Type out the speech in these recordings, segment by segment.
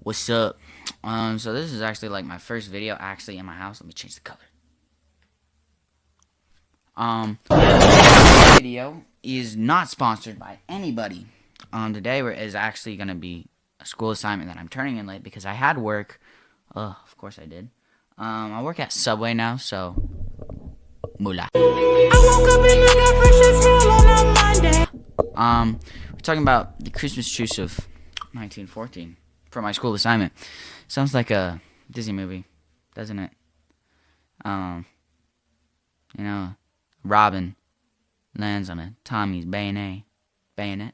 What's up? So this is actually like my first video actually in my house. Let me change the color. This video is not sponsored by anybody. Today is actually gonna be a school assignment that I'm turning in late because I had work. Of course I did. I work at Subway now, so moolah. We're talking about the Christmas truce of 1914 for my school assignment. Sounds like a Disney movie, doesn't it? Robin lands on a Tommy's bayonet, bayonet.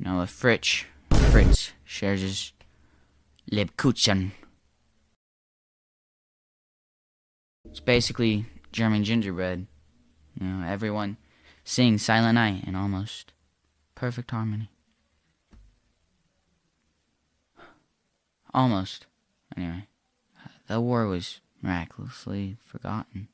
A Fritz shares his Lebkuchen. It's basically German gingerbread. Everyone sings Silent Night in almost perfect harmony. Almost. Anyway, the war was miraculously forgotten.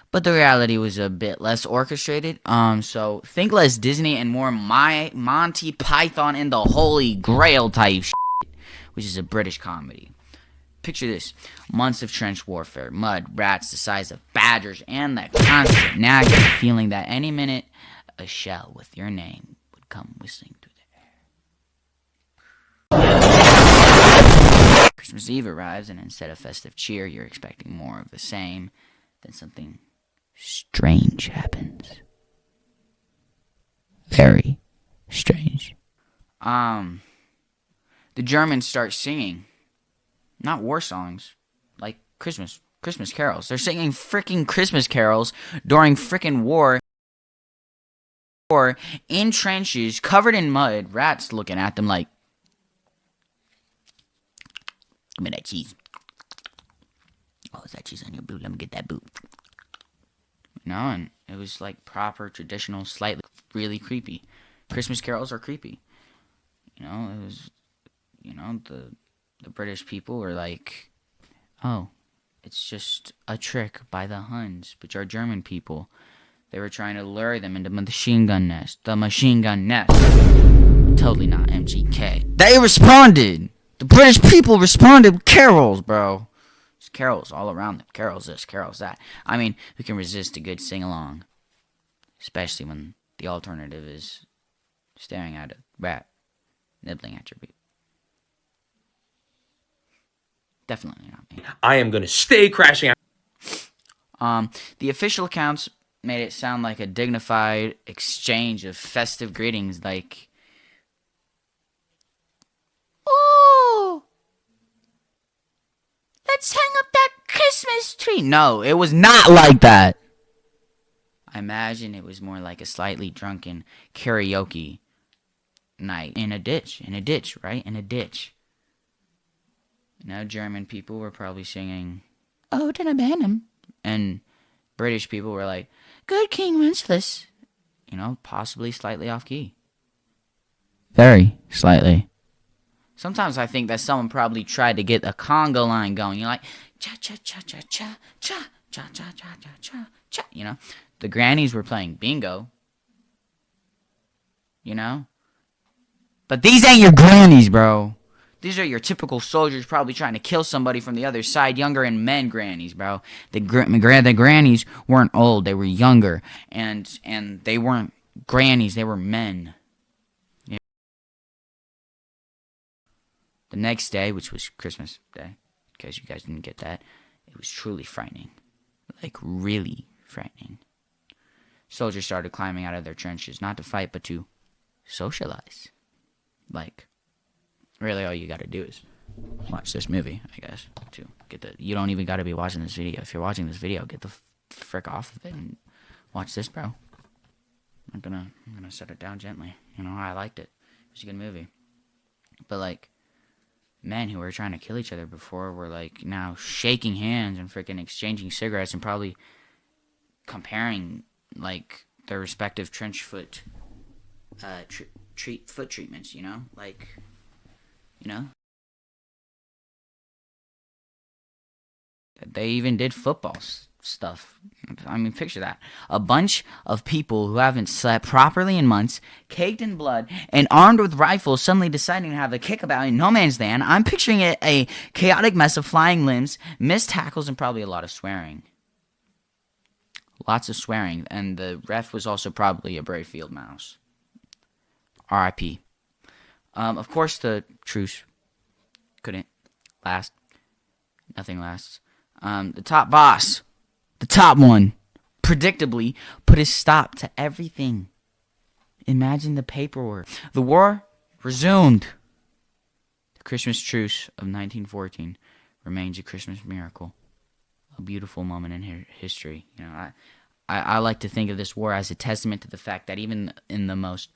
But the reality was a bit less orchestrated. So think less Disney and more Monty Python and the Holy Grail type shit, which is a British comedy. Picture this: months of trench warfare, mud, rats the size of badgers, and that constant nagging feeling that any minute a shell with your name would come whistling through the air. Christmas Eve arrives, and instead of festive cheer, you're expecting more of the same. Then something strange happens. Very strange. The Germans start singing. Not war songs, like Christmas carols. They're singing freaking Christmas carols during freaking war in trenches, covered in mud, rats looking at them like, give me that cheese. Oh, is that cheese on your boot? Let me get that boot. And it was like proper, traditional, slightly, really creepy. Christmas carols are creepy. It was, the British people were like, oh, it's just a trick by the Huns, which are German people. They were trying to lure them into the machine gun nest. Totally not MGK. They responded! The British people responded with carols, bro. There's carols all around them. Carols this, carols that. I mean, who can resist a good sing-along? Especially when the alternative is staring at a rat nibbling at your boot. Definitely not me. I am gonna stay crashing out. The official accounts made it sound like a dignified exchange of festive greetings, like, "Oh, let's hang up that Christmas tree." No, it was not like that. I imagine it was more like a slightly drunken karaoke night in a ditch, right? In a ditch. German people were probably singing, "Oh, to the Benham," and British people were like, "Good King Wenceslas," possibly slightly off key. Very slightly. Sometimes I think that someone probably tried to get a conga line going. You're like, cha cha cha cha cha cha cha cha cha cha cha. The grannies were playing bingo. But these ain't your grannies, bro. These are your typical soldiers probably trying to kill somebody from the other side, younger and men grannies, bro. The grannies weren't old, they were younger. And they weren't grannies, they were men. Yeah. The next day, which was Christmas Day, in case you guys didn't get that, it was truly frightening. Like, really frightening. Soldiers started climbing out of their trenches, not to fight, but to socialize. Like, really all you gotta do is watch this movie, I guess, to get you don't even gotta be watching this video. If you're watching this video, get the frick off of it and watch this, bro. I'm gonna set it down gently. I liked it. It was a good movie. But, like, men who were trying to kill each other before were, like, now shaking hands and freaking exchanging cigarettes and probably comparing, like, their respective trench foot foot treatments, like, they even did footballs stuff. I mean, picture that. A bunch of people who haven't slept properly in months, caked in blood, and armed with rifles suddenly deciding to have a kickabout in no man's land. I'm picturing it a chaotic mess of flying limbs, missed tackles, and probably a lot of swearing. Lots of swearing. And the ref was also probably a brave field mouse. R.I.P. Of course, the truce couldn't last. Nothing lasts. The top boss, the top one, predictably put a stop to everything. Imagine the paperwork. The war resumed. The Christmas truce of 1914 remains a Christmas miracle, a beautiful moment in history. You know, I like to think of this war as a testament to the fact that even in the most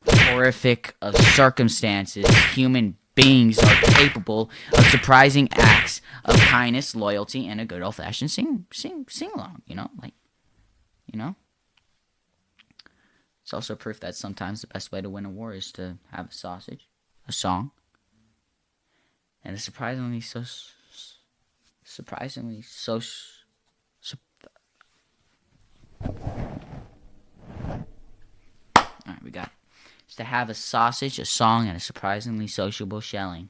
horrific of circumstances, human beings are capable of surprising acts of kindness, loyalty, and a good old-fashioned sing along. It's also proof that sometimes the best way to win a war is to have a sausage, a song, and a surprisingly so. All right, we got it. Is to have a sausage, a song, and a surprisingly sociable shelling.